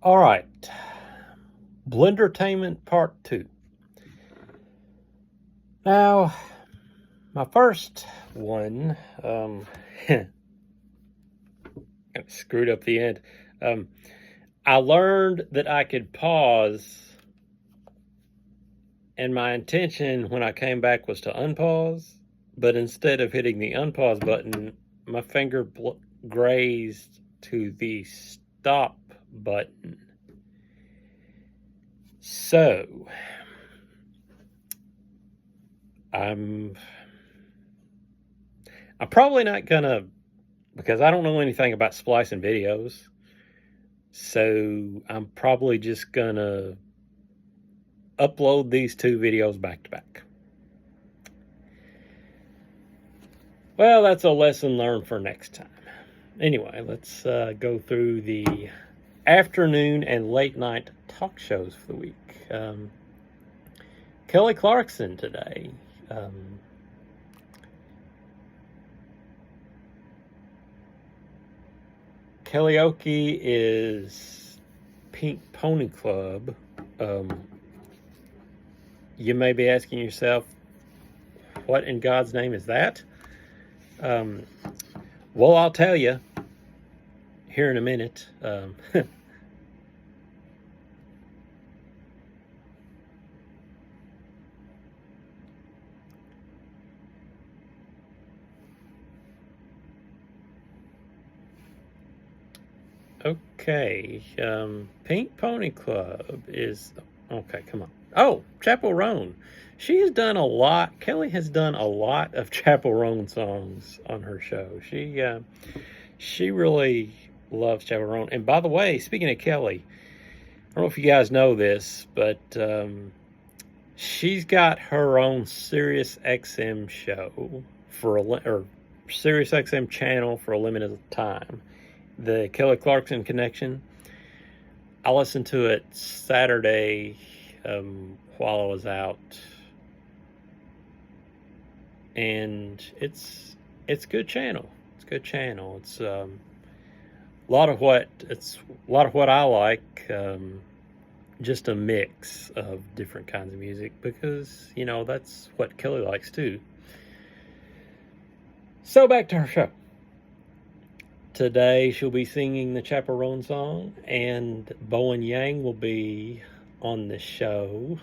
All right, Blendertainment Part 2. Now, my first one, screwed up the end. I learned that I could pause, and my intention when I came back was to unpause, but instead of hitting the unpause button, my finger grazed to the stop button. So, I'm probably not gonna, because I don't know anything about splicing videos. So I'm probably just gonna upload these two videos back to back. Well, that's a lesson learned for next time. Anyway, let's go through the afternoon and late night talk shows for the week. Kelly Clarkson today. Karaoke is Pink Pony Club. You may be asking yourself, what in God's name is that? Well, I'll tell you here in a minute. Okay, Pink Pony Club is, okay, come on. Oh, Chapel Roan. She has done a lot, Kelly has done a lot of Chapel Roan songs on her show. She really loves Chapel Roan. And by the way, speaking of Kelly, I don't know if you guys know this, but she's got her own Sirius XM show or Sirius XM channel for a limited time. The Kelly Clarkson Connection. I listened to it Saturday while I was out, and it's good channel. It's good channel. It's a lot of what I like. Just a mix of different kinds of music, because that's what Kelly likes too. So back to her show. Today she'll be singing the Chaperone song, and Bowen Yang will be on the show.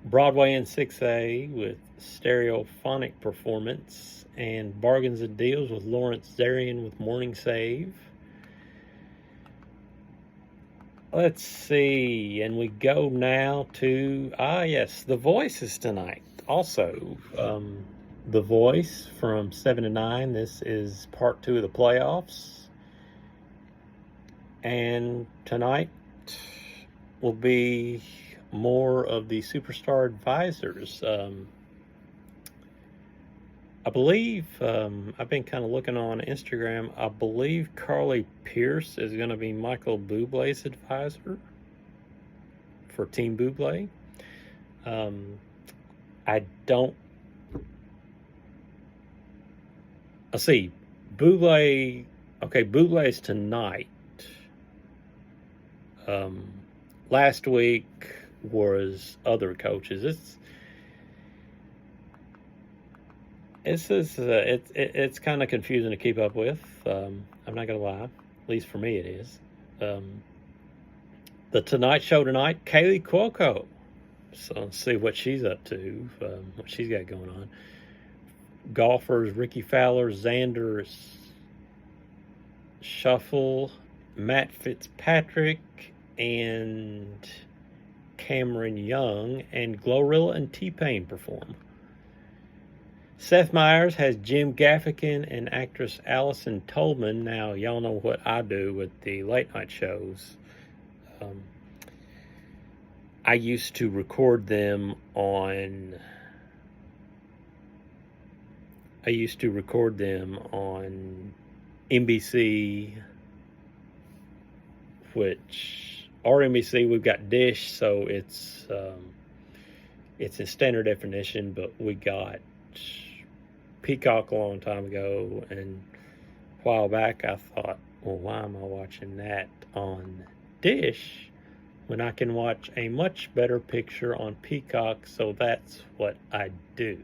Broadway in 6A with stereophonic performance, and Bargains and Deals with Lawrence Zarian with Morning Save. Let's see, and we go now to, yes, The Voice is tonight. Also, The Voice from 7 to 9. This is part 2 of the playoffs. And tonight will be more of the Superstar Advisors. I believe, I've been kind of looking on Instagram, I believe Carly Pierce is going to be Michael Bublé's advisor for Team Bublé. Let's see, Bublé, okay, Bublé's tonight. Last week was other coaches. It's kind of confusing to keep up with. I'm not gonna lie, at least for me it is. The Tonight Show tonight, Kaylee Cuoco. So let's see what she's up to, what she's got going on. Golfers Ricky Fowler, Xander Shuffle, Matt Fitzpatrick, and Cameron Young, and Glorilla and T-Pain perform. Seth Meyers has Jim Gaffigan and actress Allison Tolman. Now, y'all know what I do with the late night shows. I used to record them on NBC, or NBC, we've got Dish, so it's in standard definition, but we got Peacock a long time ago, and a while back I thought, Well, why am I watching that on Dish when I can watch a much better picture on Peacock? So that's what I do.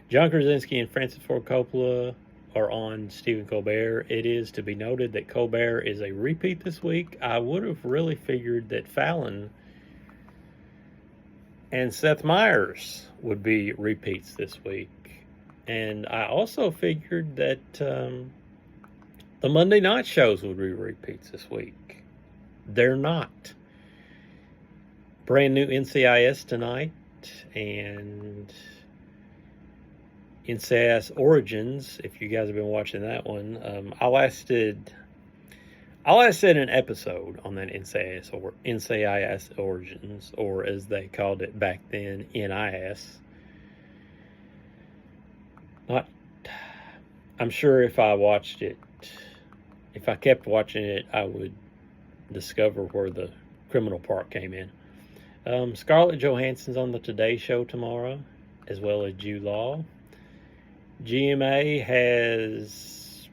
John Krasinski and Francis Ford Coppola are on Stephen Colbert. It is to be noted that Colbert is a repeat this week. I would have really figured that Fallon and Seth Meyers would be repeats this week. And I also figured that the Monday night shows would be repeats this week. They're not. Brand new NCIS tonight and NCIS Origins. If you guys have been watching that one, I lasted an episode on that NCIS Origins, or as they called it back then, NIS. I'm sure if I watched it, if I kept watching it, I would discover where the criminal part came in. Scarlett Johansson's on the Today Show tomorrow, as well as Jude Law. GMA has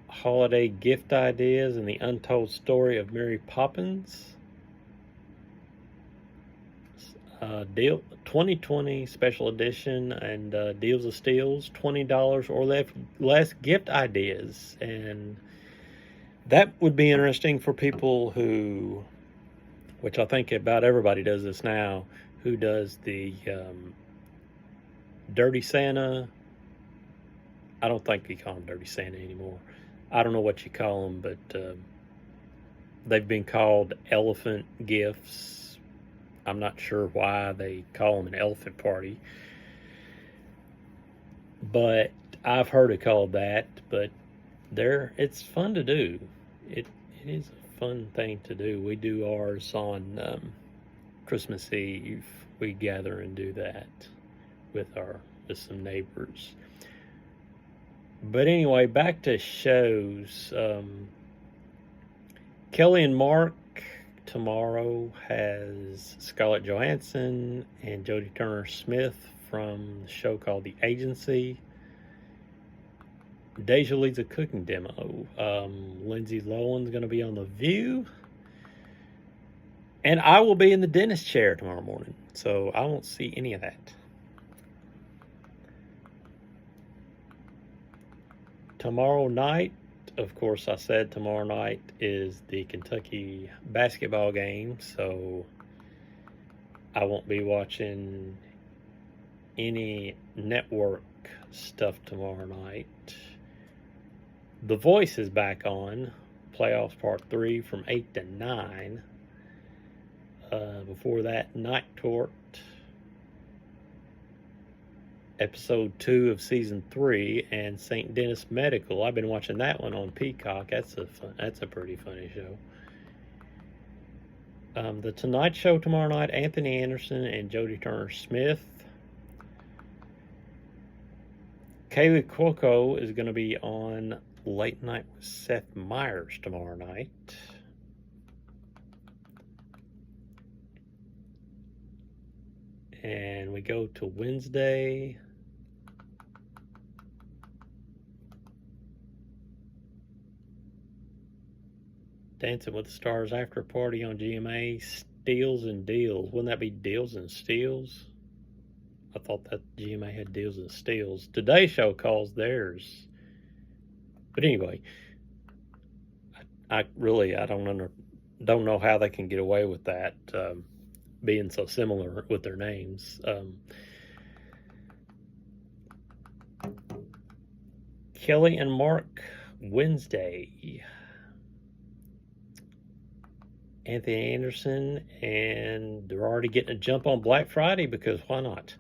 holiday gift ideas and the untold story of Mary Poppins. 2020 special edition and Deals of Steals, $20 or less gift ideas. And that would be interesting for people who, which I think about everybody does this now, who does the Dirty Santa. I don't think you call them Dirty Santa anymore. I don't know what you call them, but they've been called elephant gifts. I'm not sure why they call them an elephant party, but I've heard it called that. But it's fun to do. It is a fun thing to do. We do ours on Christmas Eve. We gather and do that with some neighbors. But anyway, back to shows. Kelly and Mark tomorrow has Scarlett Johansson and Jodie Turner-Smith from the show called The Agency. Deja leads a cooking demo. Lindsay Lohan's going to be on The View. And I will be in the dentist chair tomorrow morning, so I won't see any of that. Tomorrow night, of course, I said tomorrow night is the Kentucky basketball game, so I won't be watching any network stuff tomorrow night. The Voice is back on, Playoffs Part 3 from 8 to 9. Before that, Night Court, Episode 2 of Season 3, and St. Denis Medical. I've been watching that one on Peacock. That's a pretty funny show. The Tonight Show tomorrow night, Anthony Anderson and Jodie Turner-Smith. Kaylee Cuoco is going to be on Late Night with Seth Meyers tomorrow night. And we go to Wednesday. Dancing with the Stars After Party on GMA. Steals and Deals. Wouldn't that be Deals and Steals? I thought that GMA had Deals and Steals. Today Show calls theirs. But anyway, I don't know how they can get away with that. Being so similar with their names. Kelly and Mark Wednesday. Anthony Anderson, and they're already getting a jump on Black Friday because why not?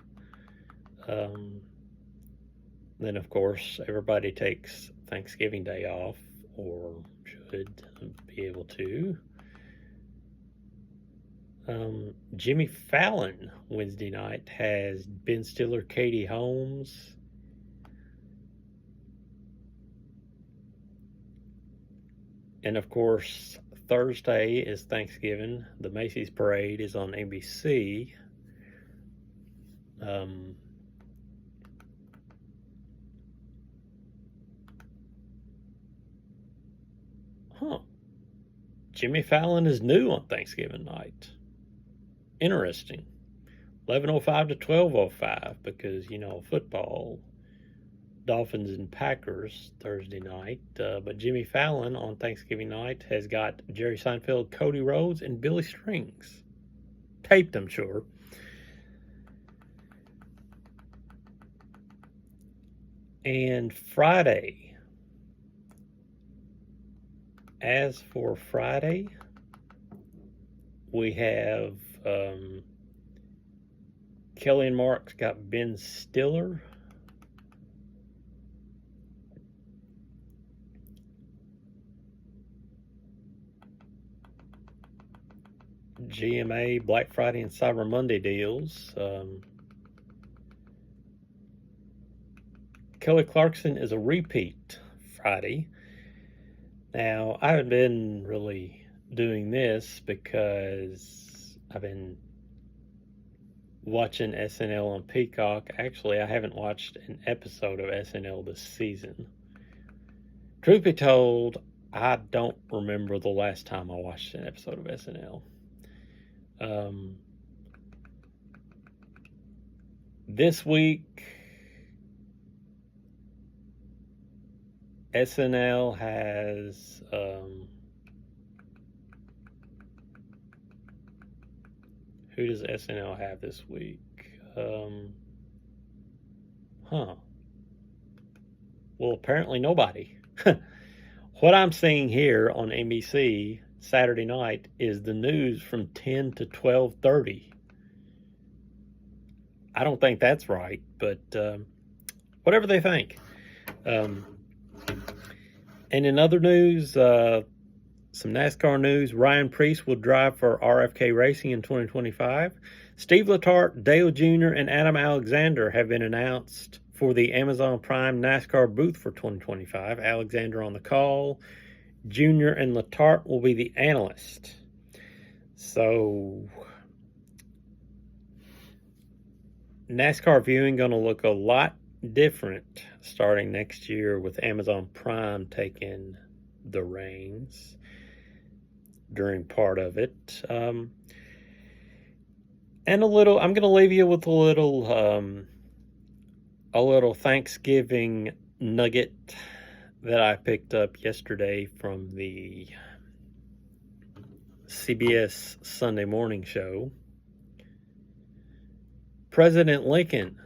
Then, of course, everybody takes Thanksgiving Day off, or should be able to. Jimmy Fallon Wednesday night has Ben Stiller, Katie Holmes. And of course, Thursday is Thanksgiving. The Macy's Parade is on ABC. Huh. Jimmy Fallon is new on Thanksgiving night. Interesting. 11:05 to 12:05 because, football, Dolphins and Packers Thursday night. But Jimmy Fallon on Thanksgiving night has got Jerry Seinfeld, Cody Rhodes, and Billy Strings. Taped, I'm sure. And Friday. As for Friday, we have Kelly and Mark's got Ben Stiller. GMA Black Friday and Cyber Monday deals. Kelly Clarkson is a repeat Friday. Now, I haven't been really doing this because I've been watching SNL on Peacock. Actually, I haven't watched an episode of SNL this season. Truth be told, I don't remember the last time I watched an episode of SNL. This week, SNL has who does SNL have this week? Well, apparently nobody. What I'm seeing here on NBC Saturday night is the news from 10 to 12:30. I don't think that's right, but whatever they think. And in other news, some NASCAR news. Ryan Preece will drive for RFK Racing in 2025. Steve Letarte, Dale Jr., and Adam Alexander have been announced for the Amazon Prime NASCAR booth for 2025. Alexander on the call. Jr. and Letarte will be the analyst. So, NASCAR viewing going to look a lot different starting next year with Amazon Prime taking the reins during part of it. And I'm going to leave you with a little Thanksgiving nugget that I picked up yesterday from the CBS Sunday morning show. President Lincoln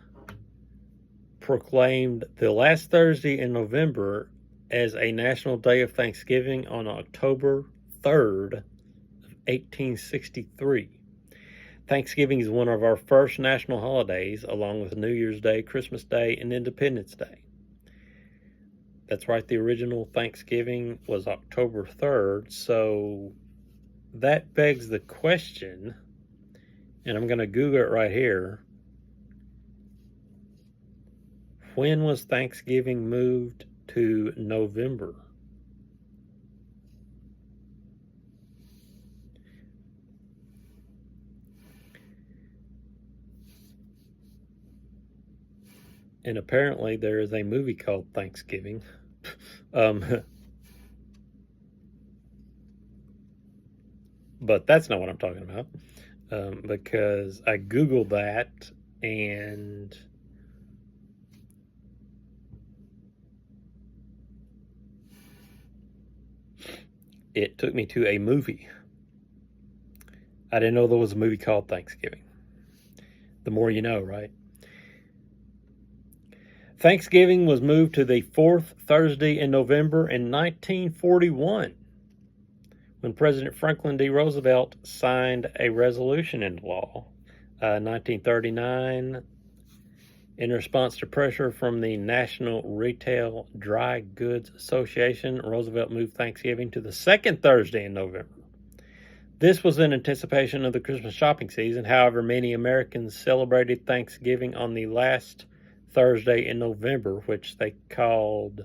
proclaimed the last Thursday in November as a national day of Thanksgiving on October 3rd of 1863. Thanksgiving is one of our first national holidays, along with New Year's Day, Christmas Day, and Independence Day. That's right, the original Thanksgiving was October 3rd, so that begs the question, and I'm going to Google it right here. When was Thanksgiving moved to November? And apparently there is a movie called Thanksgiving. But that's not what I'm talking about. Because I Googled that and it took me to a movie. I didn't know there was a movie called Thanksgiving. The more you know, right? Thanksgiving was moved to the fourth Thursday in November in 1941 when President Franklin D. Roosevelt signed a resolution into law. 1939, in response to pressure from the National Retail Dry Goods Association, Roosevelt moved Thanksgiving to the second Thursday in November. This was in anticipation of the Christmas shopping season. However, many Americans celebrated Thanksgiving on the last Thursday in November, which they called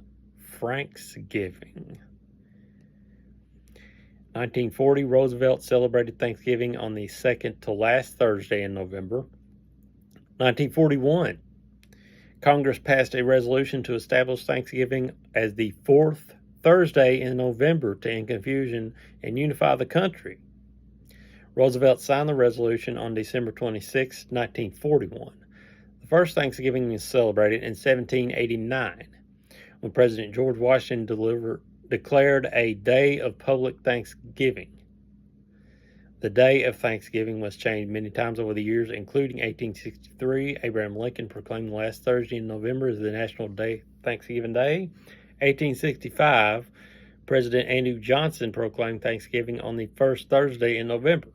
Franksgiving. 1940, Roosevelt celebrated Thanksgiving on the second to last Thursday in November. 1941, Congress passed a resolution to establish Thanksgiving as the fourth Thursday in November to end confusion and unify the country. Roosevelt signed the resolution on December 26, 1941. The first Thanksgiving was celebrated in 1789 when President George Washington declared a day of public thanksgiving. The day of Thanksgiving was changed many times over the years, including 1863. Abraham Lincoln proclaimed the last Thursday in November as the National Thanksgiving Day. 1865, President Andrew Johnson proclaimed Thanksgiving on the first Thursday in November.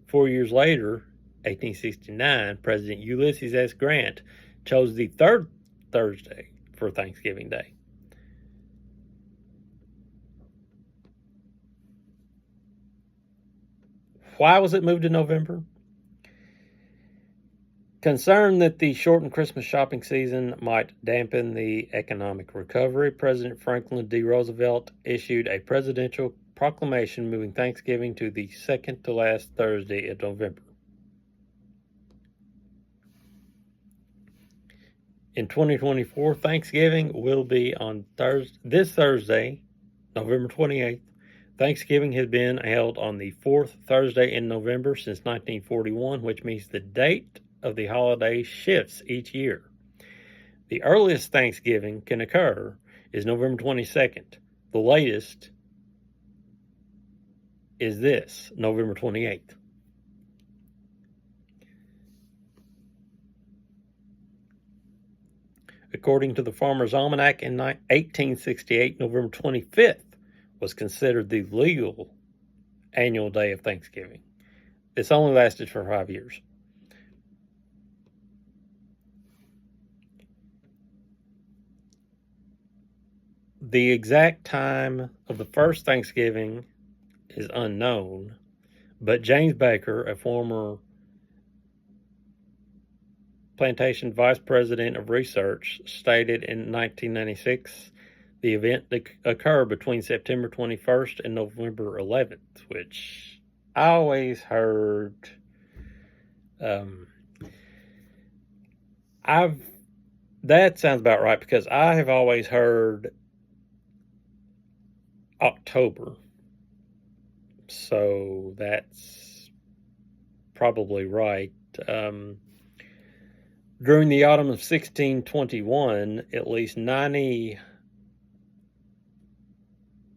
4 years later, 1869, President Ulysses S. Grant chose the third Thursday for Thanksgiving Day. Why was it moved to November? Concerned that the shortened Christmas shopping season might dampen the economic recovery, President Franklin D. Roosevelt issued a presidential proclamation moving Thanksgiving to the second to last Thursday of November. In 2024, Thanksgiving will be on this Thursday, November 28th. Thanksgiving has been held on the fourth Thursday in November since 1941, which means the date of the holiday shifts each year. The earliest Thanksgiving can occur is November 22nd. The latest is this, November 28th. According to the Farmer's Almanac in 1868, November 25th was considered the legal annual day of Thanksgiving. This only lasted for 5 years. The exact time of the first Thanksgiving is unknown, but James Baker, a former plantation vice president of research, stated in 1996 the event occurred between September 21st and November 11th, which I always heard. That sounds about right because I have always heard October, so that's probably right. During the autumn of 1621, at least 90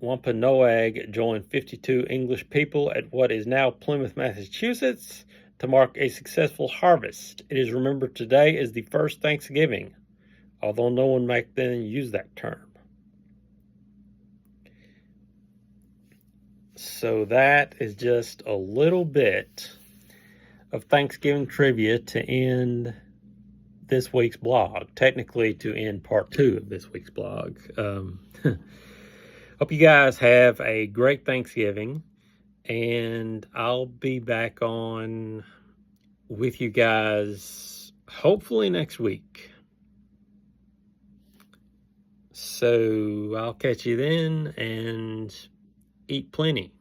Wampanoag joined 52 English people at what is now Plymouth, Massachusetts, to mark a successful harvest. It is remembered today as the first Thanksgiving, although no one back then used that term. So that is just a little bit of Thanksgiving trivia to end this week's blog, technically to end part 2 of this week's blog. Hope you guys have a great Thanksgiving, and I'll be back on with you guys hopefully next week. So I'll catch you then, and eat plenty.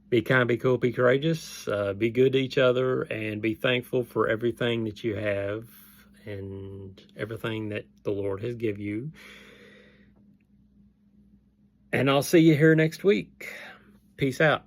Be kind, be cool, be courageous, be good to each other, and be thankful for everything that you have and everything that the Lord has given you. And I'll see you here next week. Peace out.